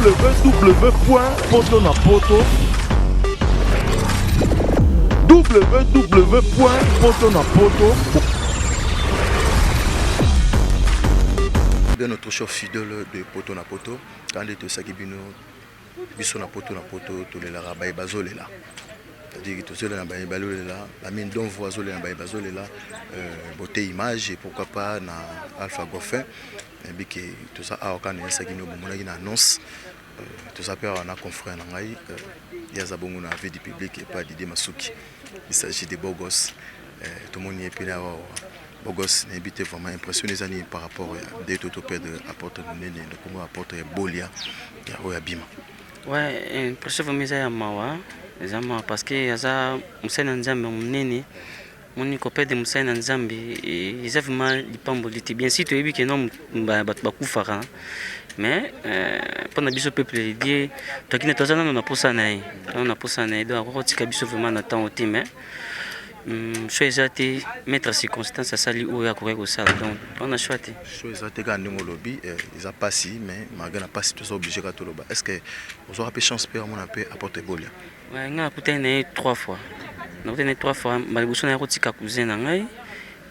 www.potonapoto www.potonapoto. Bien notre chef fidèle de Poto na Poto, quand il était sakibino, biso na Poto to le la rabaye bazole là. C'est-à-dire que tout seul na baye bazole là, la mine don voisin na baye bazole là, beauté image et pourquoi pas na Alpha Goffin, et bien que tout ça a aucun sakino bon on a une annonce, tout ça perd on a confrère na ngai, il y a zabongo na vie du public et pas Didier Masuki. Il s'agit des beaux gosses, tout le monde y est puis là. Bogos n'habite vraiment impressionné par rapport à des totopèdes apporte Nene, comment apporte Bolia, ya Bima. Ouais, impression vraiment ça mawa, zama parce que yaza musena nzambe munene, moni kopede musena nzambe, ils avaient vraiment lipambolité. Bien sûr, tu as vu que non bakufara, mais pendant biso peuple lié, toi qui n'es pas là, on a poussé naï, donc on a tika biso vraiment na temps au team. Choisir mettre circonstances à sali ou à courir au sale, donc on a choisi. Choisir quand on lobby, ils a pas si, mais malgré la pas si tout ça obligé à tout le bas. Est-ce que vous aurez chance de mon appel apporter Bolia? Ouais, on a peut-être 3 fois. On a peut-être 3 fois. Malgré ça, on a reçu quelques cousins n'angai.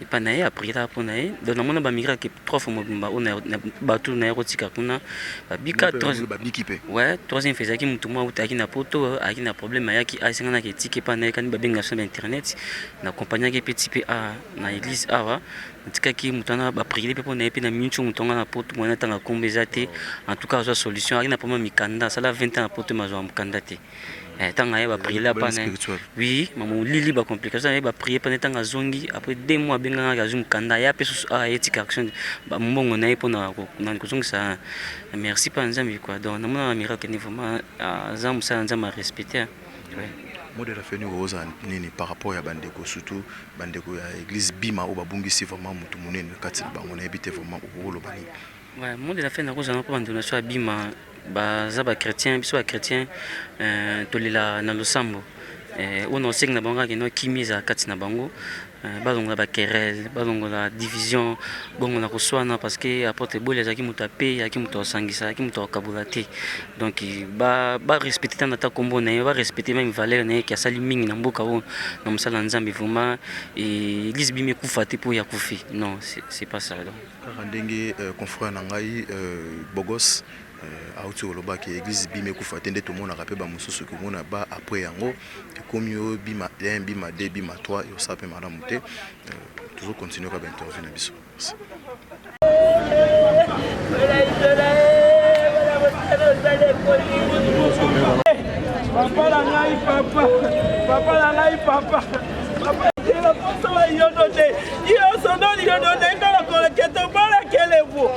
Et pas naïe après la pour naïe. Donc on a pas migré que 3 fois on a battu naïe reçu quelques bika 3. Ouais, troisième faisait qui mutuma ou taki na poto, aki na problème ya ki a singana ki tiki pa naïe kan babenga sur internet. Na compagnie qui petit peu à na église awa. Tika ki mutana ba prier pe pour naïe pe na minchu mutonga na poto mwana tanga kombezate. En tout cas, la solution aki na problème mikanda, ça la 20 ans na poto mazo mukanda te. Tant que prier là oui maman lili ba complication ba prier pendant tant zongi après 2 mois benga ga zum kanda ya peso a etika action ba mbongo na ipo na kozongi ça merci pas nzambi quoi donc na mona miracle ni vraiment zamu ça nzama respecter ouais modèle a fait nous aux nini par rapport à bandeko surtout bandeko ya église bima au babungisi vraiment mutu munene kati ba on habite vraiment au rolo bani ouais modèle a fait na kozana ko bandona so bima baza ba chrétien biso ba chrétien tolela na losambo on a na bango ke no kimiza kati na bango bazongola ba querelle bazongola division bongo na koswana parce que apporte bolia zaki mutape yaki muto sangisa yaki muto kabulate donc ba respecter na ta kombo na ba respecter même valeur na ki asali mingi na mboka o na musala nzambe vraiment et église bimi kufate pour ya kufi non c'est pas ça donc ndenge confrère na ngai Bogos auti oloba ke église bime kufa tende to mona rapé ba mususu ko mona ba après yango comme yo bima 1 bima 2 bima 3 yo sape madame muté toujours continuer ka interview na biso. Papa la ngai papa la posa yo donné yo sono yo donné kala ko ke to bala kele vous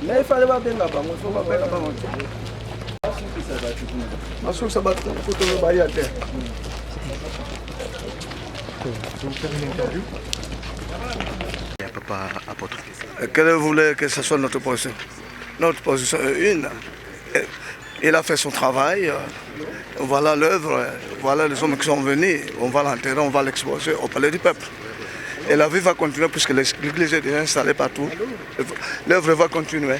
Mais il fallait pas bien là-bas, il faut pas bien là-bas. Ensuite, ça va être pour tout le bail à terre. Papa apôtre. Quelle vous voulez que ce soit notre position? Notre position est une. Il a fait son travail. Voilà l'œuvre. Voilà les hommes qui sont venus. On va l'enterrer, on va l'exposer au palais du peuple. Et la vie va continuer puisque l'église est déjà installée partout. L'œuvre va continuer.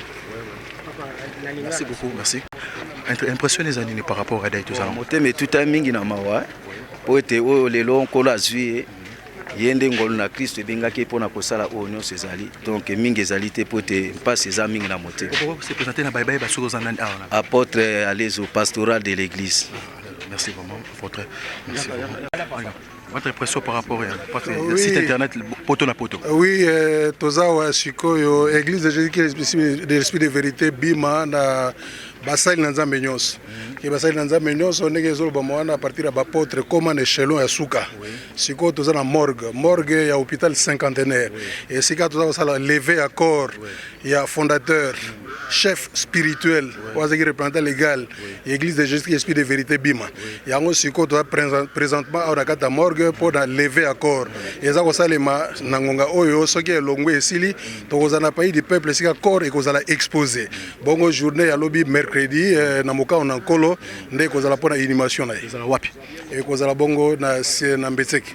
Merci beaucoup, merci. Impressionné les animés par rapport à Daï tout ça. Mais tout un mingi na mawa. Pour être les longs colazui. Yende ngolo na Christ bengaki pona kosala onyo sezali donc mingi ezalité pote pas ces mingi na moté Se présenter na bye ba soko zanani awana apôtre Alezo pastoral de l'église. Merci vraiment apôtre. Merci. Votre impression par rapport au site internet poto na poto. Oui, toza sikoyo église de Jésus-Christ de l'esprit de vérité bima na basali na nzambe nyonso. Ke basali na nzambe nyonso ndenge ezoloba mwana à partir ya bapôtre comme un échelon ya suka. Sikoyo toza na morgue ya hôpital cinquantenaire. Et sika toza kosala levé à corps ya fondateur chef spirituel oazaki représentant légal église de Jésus esprit de vérité bima yango sikoyo toza présentement awa na kati ya morgue mpo na levé à corps eza kosalema na ngonga oyo soki elongwe esili tokozala na pays du peuple esika corps ekozala exposé bongo journée ya lobi mercredi na mokao na nkolo nde ekozala mpo na inhumation na ye wapi ekozala bongo na Mbetseki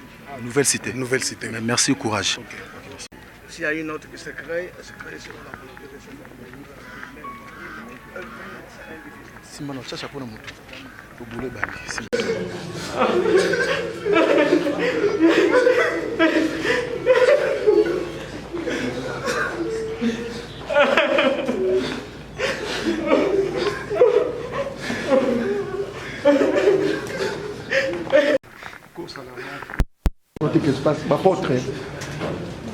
nouvelle cité. Merci, courage. S'il y a une autre qui se crée sur la Simano chacha pona mutu. Tubule bandi. Qu'est-ce qui se passe? Apôtre,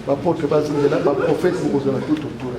prophète, vous avez tout autour.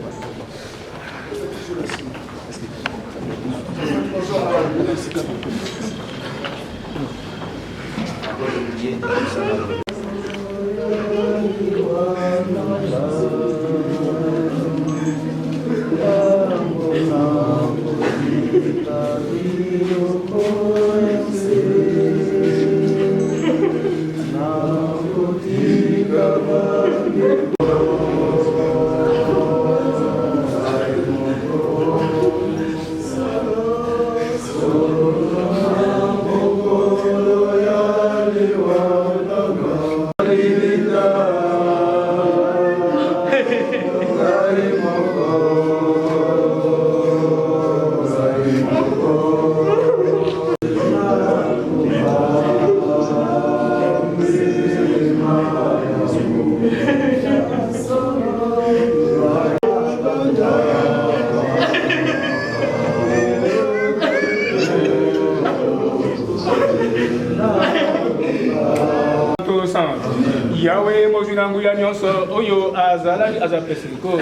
Yahweh mojunangu ya nyonso oyo azalaki azapesiko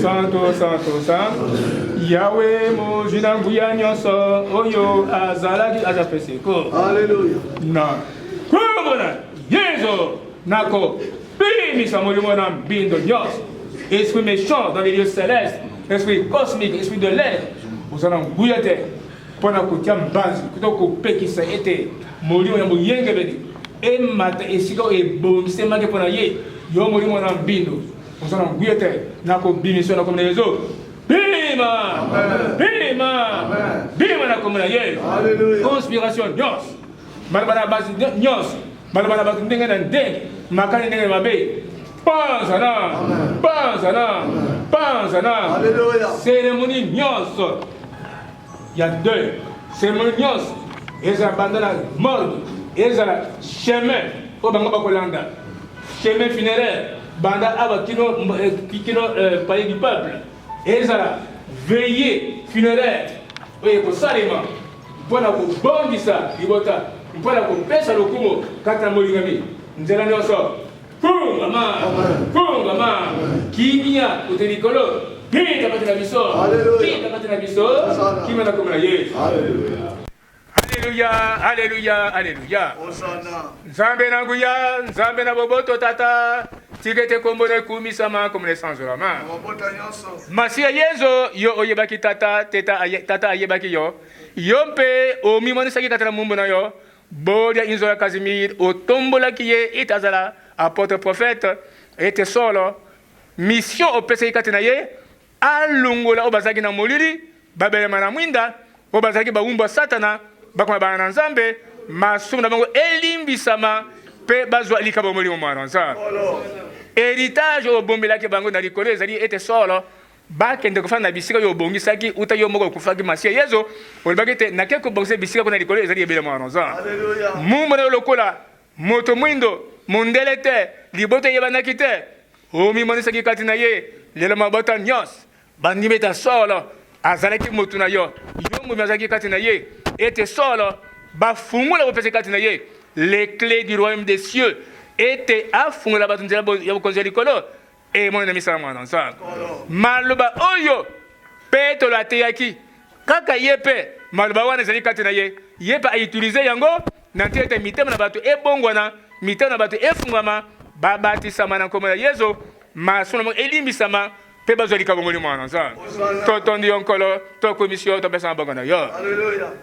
santo santo santo Yahweh mojunangu ya nyonso oyo azalaki azapesiko Alléluia na komona Yezo nako bimisa molimo na mbindo nyonso esprit méchant dans les lieux célestes esprit cosmique esprit de l'air ozana nguya te mpona kotia mbanzi kuto kopekisa ete molimo ya moyengebeli emata esika ebongisemaki mpona ye yo molimo na mbindo ozana nguya te nakobimisa na komona yezo bima bima bima na komona ye conspiration nyonso balabala basi nyonso balabala bato ndenge na ndenge makani ndenge mabe panzana panzana panzana cérémonie nyonso ya deux cérémonie nyonso ezala banda na morgue ezala chemin oyo bango bakolanda chemin funéraire banda aba kino palais du peuple ezala veillée funéraire oyo ekosalema mpona kobongisa libota mpona kopesa lokumu kati na molingami nzela nyonso fungama fungama kimia kote likolo pita kati na biso pita kati na biso kimia na komona yesu. Alléluia. Alléluia, Alléluia, Alléluia. Nzambe na nguya, Nzambe na boboto tata. Tigete kombone kumisama comme les sans rama. Masia yezo yo oyebaki tata tata ayebaki yo. Yompe o mimoni saki katara mumbo na yo. Bodia inzola Casimir o tombola kiye itazala apôtre prophète était solo. Mission au pese katena ye alungola obazaki na molili babele mana mwinda obazaki baumba satana bakoma bana nzambe masumu na bango elimbisama pe bazwa likabo molimo mwana nzambe héritage obombelaki bango na likolo ezali ete solo bakende kofanda na bisika yo obongisaki uta yo moko okufaki masia yezo olobaki te nake kobongisa bisika kuna likolo ezali ebele mwana nzambe mumbo na lokola moto mwindo mondele te liboto yebanaki te omimonisaki kati na ye lelo mabota nyonso bandimeta solo azalaki motu na yo yo momi azalaki kati na ye ete solo bafungula bopesa kati na ye les clés du royaume des cieux ete afungula bato nzela ya bokonzi ya likolo emona na misala mwana nzambe maloba oyo petelo ateyaki kaka ye mpe maloba wana ezali kati na ye ye mpe autilize yango na ntina ete mitema na bato ebongwana mitema na bato efungwama babatisama na nkombo ya yesu masolo mo elimbisama mpe bazwa likabo molimo wana nzambe totondi yo nkolo tokomisi yo topesa na bongo na yo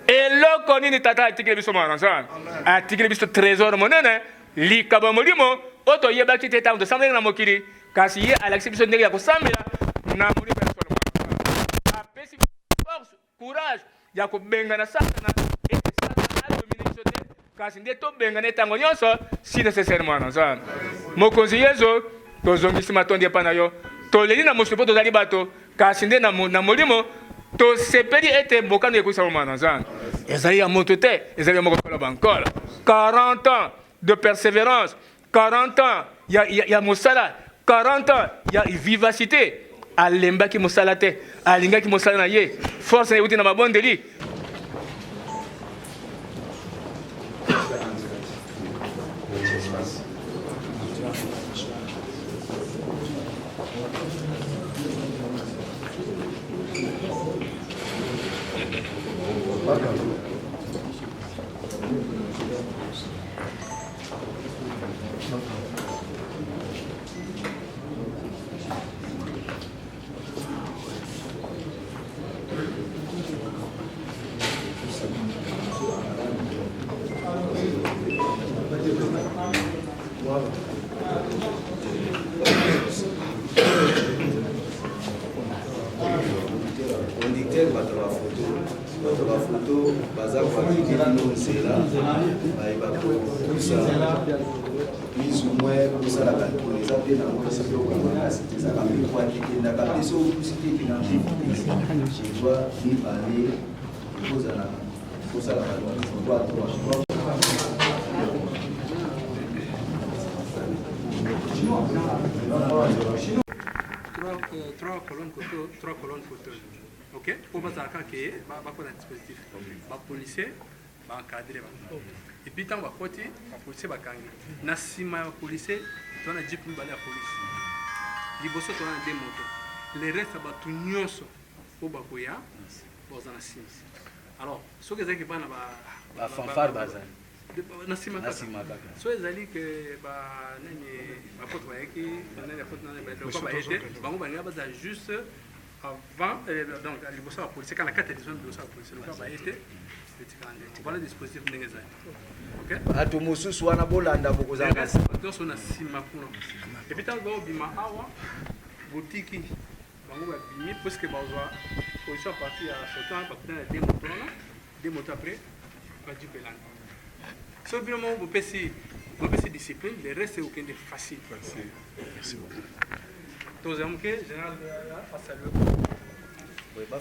eloko nini tata atikili biso mwana nzambe atikili biso trésor monene likabo molimo oyo toyebaki te ntango tosambelaki na mokili kasi ye alakisi biso ndenge ya kosambela na molimo ya solo mwana apesi force courage ya kobengana satana ete satana adomine biso te kasi nde tobengana ntango nyonso si nécessaire mwana nzambe mokonzi yesu tozongisi matondi epai na yo toleli na mosolo mpo tozali bato kasi nde na molimo tosepeli ete mbokano ekosala mwana nzambe ezali ya moto te ezali ya moko koloba nkolo 40 ans de persévérance 40 ans ya mosala 40 ans ya vivacité alembaki mosala te alingaki mosala na ye force na euti na mabondeli trois colonnes photo. Ok? Pour que les dispositifs. Les policiers vont encadrer. Et puis, quand les policiers vont encadrer, les policiers vont la police. Les policiers vont des motos. Les restes vont tout nyonso pour bakoya dans la sim. Alors, ce que vous avez la fanfare bazar. Nasima kaka. So ezali que ba nani ba pote bayeki, nani pote nani ba ko ba été, bango ba ngaba za juste avant donc les bossa la police quand la carte de zone de bossa la police le ko ba été voilà dispositif ndenge za. OK? Atu mususu wana bolanda bokozanga. Donc on a sima kuna. Et puis tant go bima awa boutique bango ba bimi parce que bazwa position partie à ce temps ba kuna des motos après ba du pelan. So bien vous pouvez discipline, le reste c'est aucun de facile. Merci beaucoup. Tous hommes que général face à lui. Oui, bah.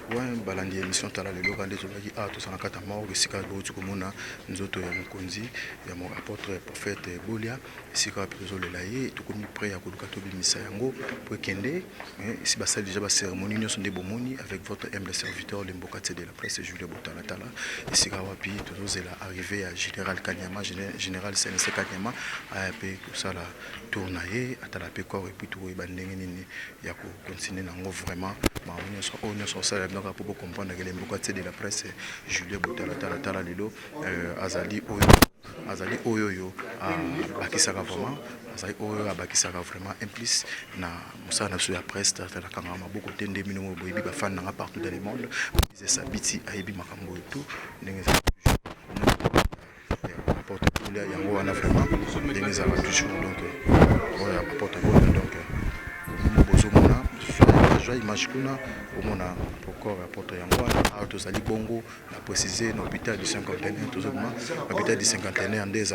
Ouais, balandi émission tala lelo quand des gens qui tout ça na kata mort sika botu komona nzoto ya mokonzi ya mon apôtre prophète Bolia sika pezo le laye to komi prêt ya koluka to bimisa yango pour kende mais si basali déjà ba cérémonie nyonso nde bomoni avec votre humble serviteur le mboka de la presse Julien Botala tala sika wapi to zela arrivé à général Kanyama général CNC Kanyama a pe ça la tournaye atala pe quoi et puis tout ba ndenge nini ya ko continuer nango vraiment ma nyonso ça donc pour comprendre que les mbokati de la presse Julien Boutala lelo azali oyo bakisaka vraiment azali oyo abakisaka vraiment implice na musana sur la presse la kanga maboko tende mino boyebi ba fan na partout dans le monde c'est ça biti ayebi makambo tout ndenge porte poulet yango wana vraiment ndenge za toujours donc oya porte poulet donc bozomona joie image kuna omona encore apporte yango wana tozali bongo na préciser na hôpital du cinquantenaire tozomona hôpital du cinquantenaire en des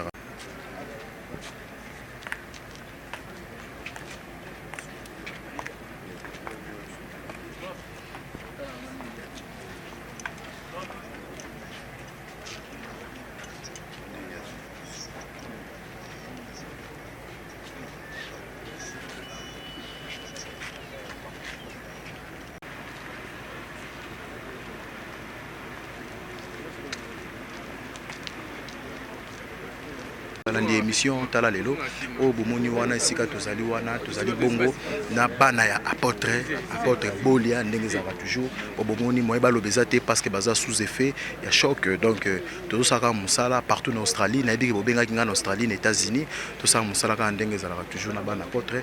Landi émission tala lelo o bomoni wana esika tozali bongo na bana ya apôtre Bolia ndenge zaka toujours o bomoni moye balobeza te parce que baza sous effet ya choc donc tout ça comme musala partout en Australie na dit que bobenga kinga en Australie na États-Unis tout ça musala ka ndenge zaka toujours na bana apôtre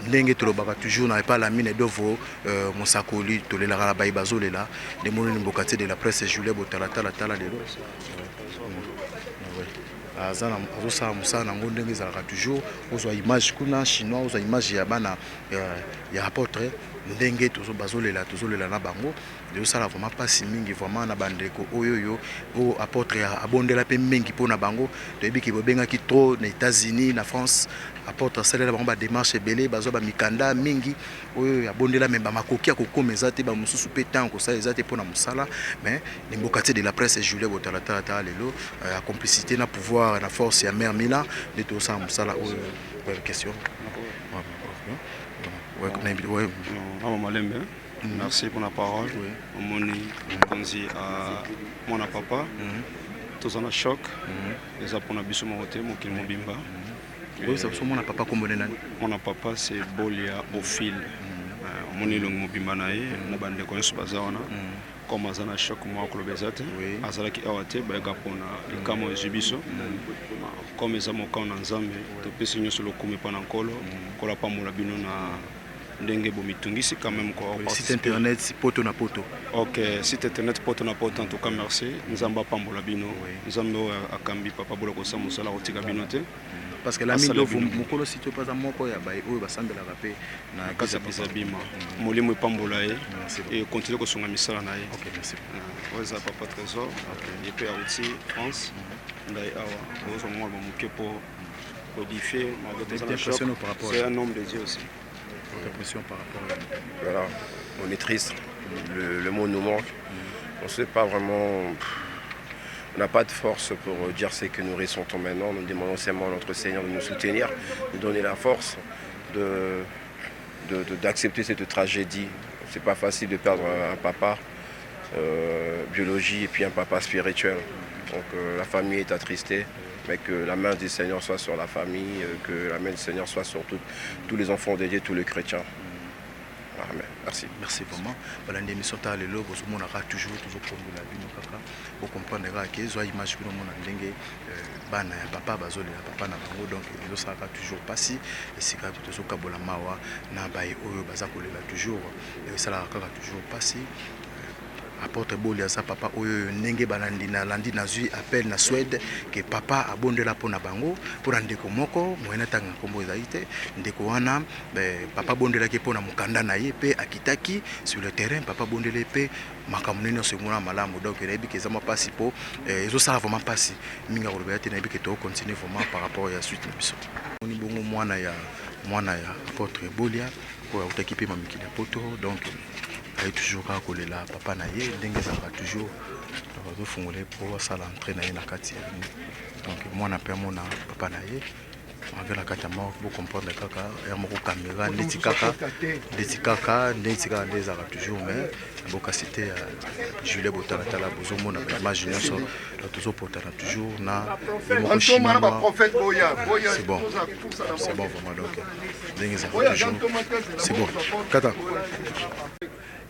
ndenge tolobaka toujours na pas la mine dovo mosakoli tolela la baibazolela de moni mbokati de la presse Julien Boutala tala lelo azana azosala musala nango ndenge ezalaka toujours ozwa image kuna chinois ozwa image ya bana ya apôtre ndenge bazolela na bango ezosala vraiment pasi mingi vraiment na bandeko oyo o apôtre abondela mpe mingi mpo na bango toyebi ke bobengaki trop na États-Unis na France apôtre asalela bango badémarche ebele bazwa bamikanda mingi oyo abondela me bamakoki ya kokoma eza te bamosusu mpe ntango kosala eza te mpo na mosala mais limbokati de la presse Julien Boutala lelo ya complicité na pouvoir na force ya mère Milan nde tosala mosala oyo question. Malembe, merci pour la parole. Moni konzi à mon papa. Tous en choc. Les apôtres biso moté mon kil mobimba. Oui, ça mon papa comme mon papa c'est Bolia au fil. Moni long mobimba nae na bande ko bazawana. Comme azana choc moi ko bezate. Azala ki awate ba gapona kamo ezibiso. Comme ezamo kana nzambe to pesi nyoso lokumi pana nkolo kola pamola bino na ndenge bomitungisi quand même quoi. Site internet poto na poto. OK, site internet poto na poto en tout cas merci. Nzamba pambola bino. Nzambe akambi papa bolo ko samu sala otika bino te. Parce que la mindo mukolo site pas moko ya bai oyo basambela rapé na kasa bima. Molimo pambola et continuer ko songa misala na ye. OK, merci. Oza papa trésor. Et puis aussi France. Ndai awa ozo mo muke po codifier c'est un homme de Dieu aussi. Impression par rapport à... Voilà, on est triste, le mot nous manque. On ne sait pas vraiment, on n'a pas de force pour dire ce que nous ressentons maintenant. Nous demandons seulement à notre Seigneur de nous soutenir, de donner la force d'accepter cette tragédie. C'est pas facile de perdre un papa biologie et puis un papa spirituel. Donc la famille est attristée. Mais que la main du Seigneur soit sur la famille, que la main du Seigneur soit sur tous les enfants de Dieu, tous les chrétiens. Amen. Merci. Merci vraiment. Voilà une émission ta lelo bozomo na toujours prendre la bino kaka. Pour comprendre que zo image que mon ndenge bana ya papa bazole ya papa na bango donc ils sera toujours passé et c'est quand tu kabola mawa na bae oyo bazakolela toujours et ça la kaka toujours passé. Apôtre Bolia sa papa oyo ndenge balandi na landi na zui appel na Suède que papa abondela pona bango pour ndeko moko moyena tanga kombo ezalité ndeko wana papa bondela ke pona mukanda na ye pe akitaki sur le terrain papa bondela pe makamunene semuna malamu donc rebi ke zama pasi po ezo sala vraiment pasi minga ko robete na bi ke to continuer vraiment par rapport à suite na biso oni bongo mwana ya apôtre Bolia ko utakipe mamiki na poto donc il toujours à coller là papa na ye ndenge ça va toujours donc fongolé pour ça l'entrée na ye na kati donc moi na père mon papa na ye avec la carte mort pour comprendre kaka ya moko caméra ndeti kaka ndeza toujours mais boka cité Julien Boutala bozo mona image nyonso toujours portana toujours na moko chinois c'est bon vraiment donc ndenge ça toujours c'est bon kata.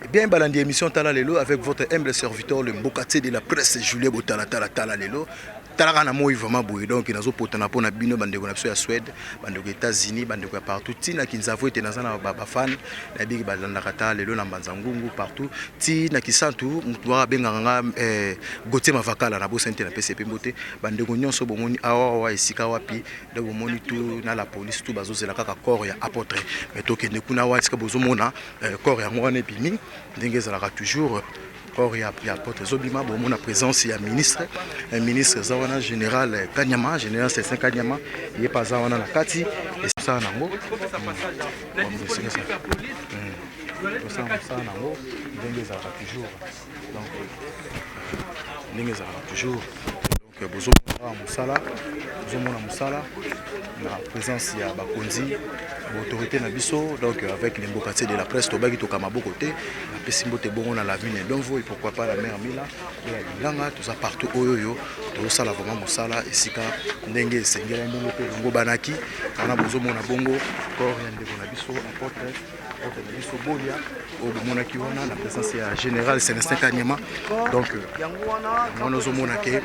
Eh bien, balandi émission Tala Lelo avec votre humble serviteur, le Mbokate de la presse, Julien Botala Tala Lelo. Talaka na moi vraiment boy donc nazo potana pona bino bandeko na biso ya Suède bandeko États-Unis bandeko partout tina kinzavo ete nazana ba fan na bigi balanda kata lelo na Mbanzangungu partout tina kisantu mutu wa benganga Gauthier Mavakala na bosente na PCP mbote bandeko nyonso bomoni awa esika wapi de bomoni tout na la police tout bazozela kaka corps ya apôtre mais to kende kuna wa esika bozomona corps ya ngwana epimi ndenge ezalaka toujours corps ya apôtre Zobima bon la présence il y a un ministre Zawana général Kanyama général Cessin Kanyama il est pas Zawana na kati et ça nango ça nango ndenge za toujours donc ndenge za toujours donc bozomona musala na présence ya bakonzi autorité na biso donc avec les mbokati de la presse to baki to kama côté na pesimbo te bongo na la ville donc et pourquoi pas la mère Mila ya langa tout ça partout oyoyo to sala vraiment musala esika ndenge sengela ndenge pe bongo banaki ana bozomona bongo corps ya ndeko na biso apôtre na biso bolia au monaki wana la présence ya général Célestin Kanyama donc on ozomona ke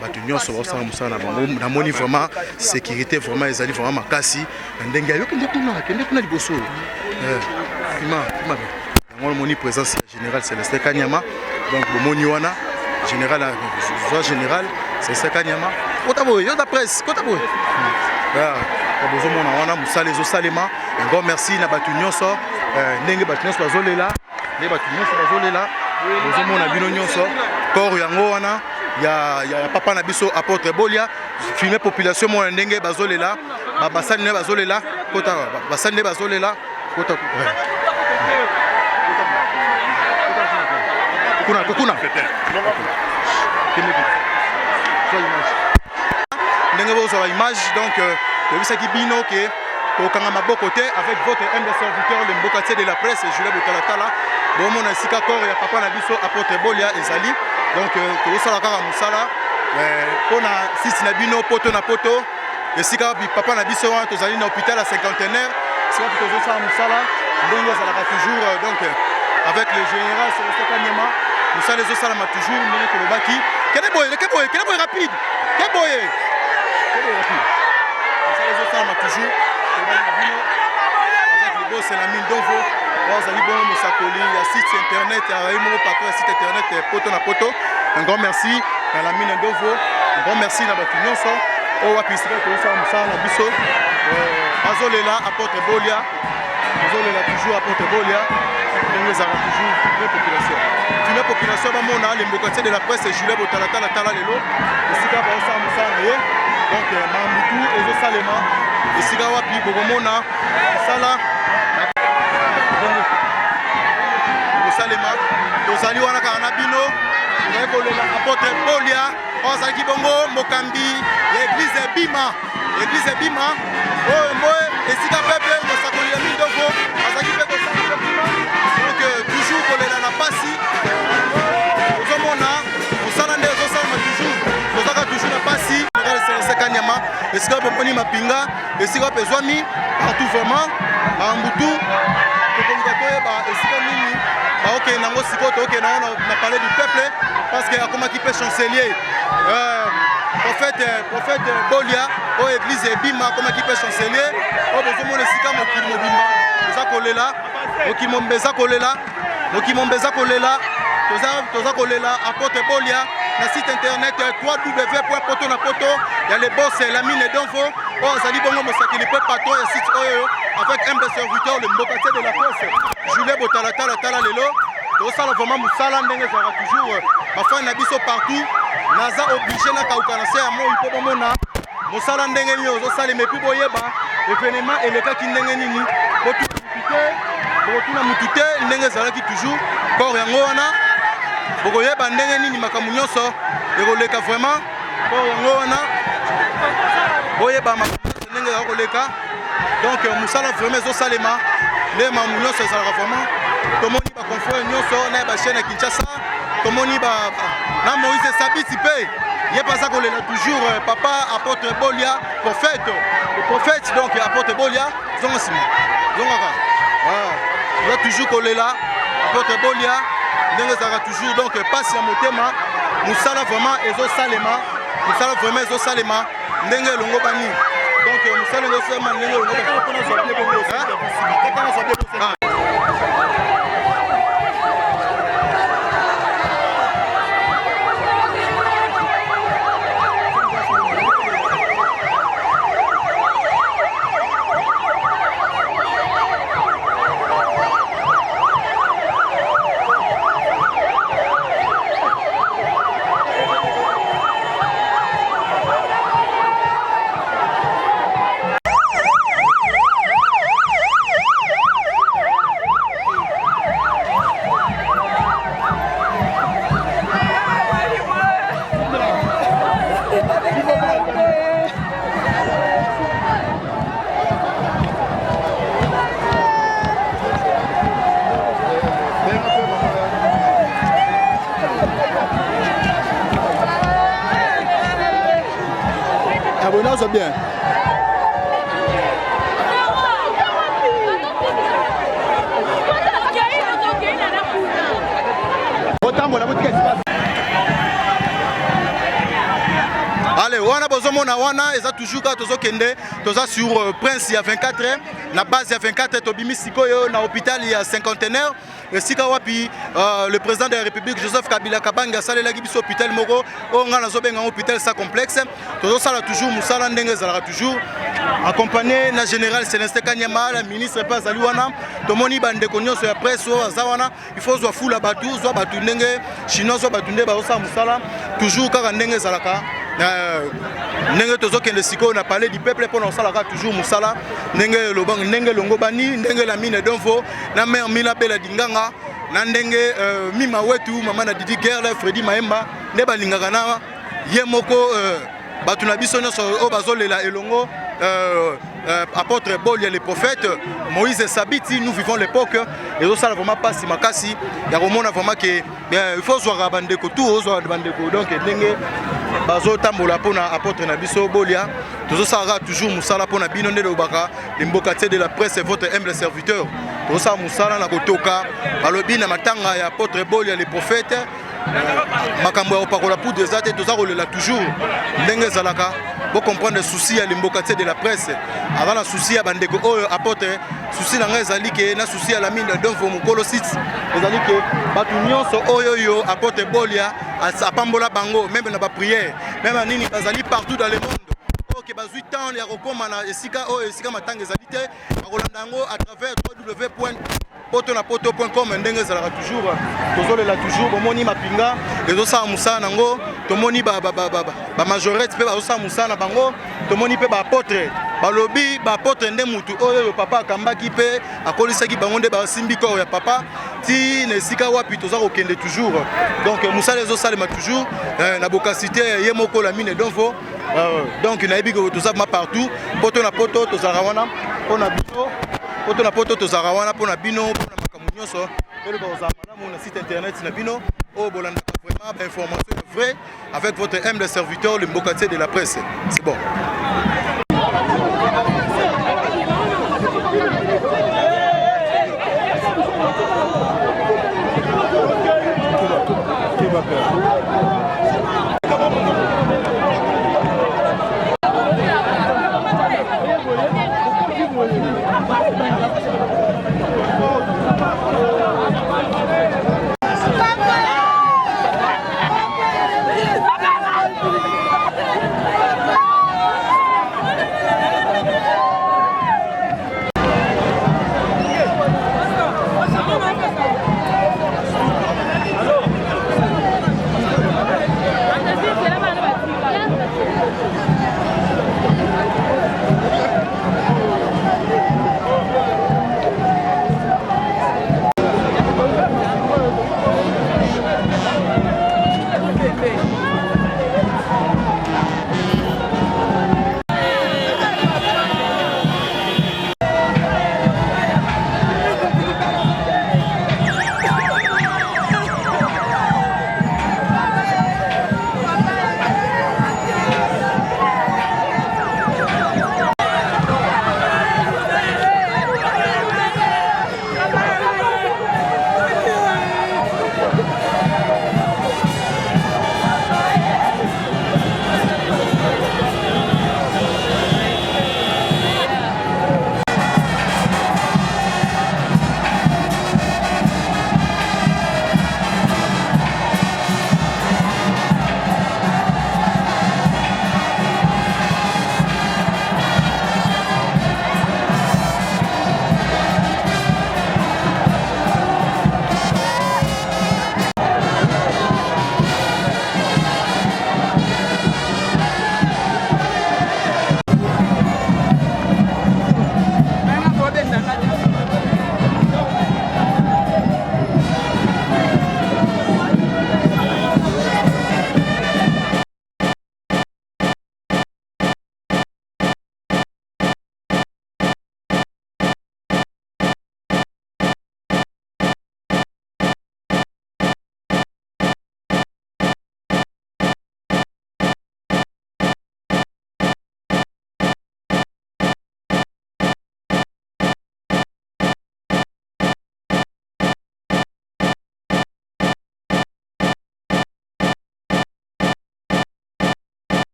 batu nyonso basala musala bango na moni vraiment sécurité vraiment ezali vraiment makasi ndenge yo kende kuna liboso fima on moni présence général Célestin Kanyama donc le moni wana général Célestin Kanyama kota boy yo da presse kota boy bozomona wana musala ezosalema un grand merci na batu nyonso ndenge batu nyonso bazolela ne batu nyonso bazolela bozomona bino nyonso corps yango wana ya papa na biso apôtre Bolia filmer population mo ndenge bazolela basani ne bazolela kota basani ne bazolela kota kuna ndenge bozo la image donc tobisaki bino ke tokanga maboko te avec votre humble serviteur le Mbokate de la presse Julien Botala bomona esika corps ya papa na biso apôtre Bolia ezali donc tozosala kaka musala pona sisi na bino poto na poto esika papa na biso wana tozali na hôpital à cinquantenaire esika tozosala musala ndenge ezalaka toujours donc avec le général Célestin Kanyama musala ezosalama toujours ndenge tolobaki kene boye rapide keboye rapide musala ezosalama toujours avec le boss la mine d'Ovo Zali bon Moussakoli, il y a site internet, il y a un patron site internet poto na poto. Un grand merci à la mine d'Ovo. Un grand merci à la Nyonso. Au Wapistre, tout ça, Moussa, na Bisso. Bazolela, apôtre Bolia. Bazolela toujours apôtre Bolia. On les a toujours une population. Une population, on a les Mbokate de la presse, Julien Botala Lelo. Et si on a Moussa, donc Mamoutou, Ezo Salema. Et si on a Wapi, Bogomona, Sala. Salema tozali wana kaka na bino ekolela apôtre Bolia ozalaki bongo mokambi ya église Bima oyo mboye esika pepe mosakoli ya Mindoko azalaki mpe kosala bima donc toujours kolela na pasi ozomona mosala nde ezosalama toujours tozaka toujours na pasi Célestin Kanyama esika bomoni mapinga esika mpe ezwami partout vraiment bambutu tokolinga toyeba esika nini ok nango sikoto ok na parler du peuple parce que akomaki pe chancelier prophète Bolia au église Bima akomaki pe chancelier o bozomona esika mokili mobimba eza kolela mokimombeza kolela toza kolela apôtre Bolia na site internet www.potonapoto ya le boss la mine d'Ovo ozali bongo mosakeli pe patron ya site oyo avec un des serviteurs le Mbokate de la presse Julien Botala Lelo tozosala vraiment musala ndenge ezalaka toujours bafani na biso partout naza obligé na kauka na se ya moi mpo bomona mosala ndenge nini ozosalema epi boyeba événement elekaki ndenge nini bokotuna mutu te ndenge ezalaki toujours corps yango wana bokoyeba ndenge nini makambo nyonso ekoleka vraiment corps yango wana boyeba makambo ndenge ekoleka donc musala vraiment ezosalema nde makambo nyonso ezalaka vraiment tomoni baconfrère nyonso na ba chaîne ya Kinshasa tomoni na Moïse Sabiti pe ye paza kolela toujours papa apôtre Bolia prophète donc apôtre Bolia zonga sima zongaka voilà toujours kolela apôtre Bolia ndenge zaka toujours donc passe ya motema musala vraiment ezosalema musala vraiment ezosalema ndenge longo bani donc musala ezosalema ndenge longo bani C'est bien. Allez, wana bozomona wana eza toujours ka tozokende toza sur Prince ya 24 na base ya 24 tobimi sikoyo na hôpital ya cinquantenaire sika wapi le président de la République Joseph Kabila Kabanga salelaki biso hôpital moko onga nazobenga hôpital sa complexe tozosala toujours musala ndenge ezalaka toujours accompagné na général Célestin Kanyama la ministre pa azali wana tomoni bandeko nyonso ya presse oyo aza wana il faut zwa fula batu zwa batu ndenge chinois zwa batu nde bazosala musala toujours kaka ndenge ezalaka ndenge tozokende sikoyo na palais du peuple mpo na osalaka toujours musala ndenge longo bani ndenge la mine donfo na mère Mila Bela Dinganga na ndenge mima wetu mama na Didi Gerle Freddy Maemba nde balingaka na ye moko batu na biso nyonso oyo bazolela elongo apôtre Bolia les prophètes Moïse Sabiti nous vivons l'époque et ça vraiment pas si makasi ya komona vraiment que il faut voir bandeko tout zo bandeko donc ndenge bazo tambola pona apôtre na biso Bolia tozo sara toujours musala pona bino ndelo lobaka limbokate de la presse votre humble serviteur tozo sa musala na kotoka balobi na matanga ya apôtre Bolia les prophètes makambo ya opakola pour des athées toza kolela toujours ndenge zalaka pour comprendre les soucis à l'imbocate de la presse avant la souci à bandeko oyo apôtre souci na ngai zali ke na souci à la mine donc vos mokolo site ezali ke batu nyonso oyo yo apôtre Bolia apambola bango même na ba prière même nini bazali partout dans le monde OK bazui temps ya kokoma na esika oyo esika matanga ezali te akolanda yango à travers www.potonapoto.com ndenge ezalaka toujours tozolela toujours bomoni mapinga ezosala musala nango tomoni ba majorette pe bazosala musala na bango tomoni pe ba apôtre balobi ba apôtre nde mutu oyo papa akambaki pe akolisaki bango nde basimbi corps ya papa ti na esika wapi toza kokende toujours donc musala ezosalema toujours na bokasité ye moko la mine donfo donc nayebi ke tozama partout poto na poto tozalaka wana mpona bino poto na poto tozalaka wana mpona bino mpona makambo nyonso oyo bazala malamu na site internet na bino oyo bolandaka vraiment bainformation vraie avec votre humble serviteur le mbokatier de la presse c'est bon.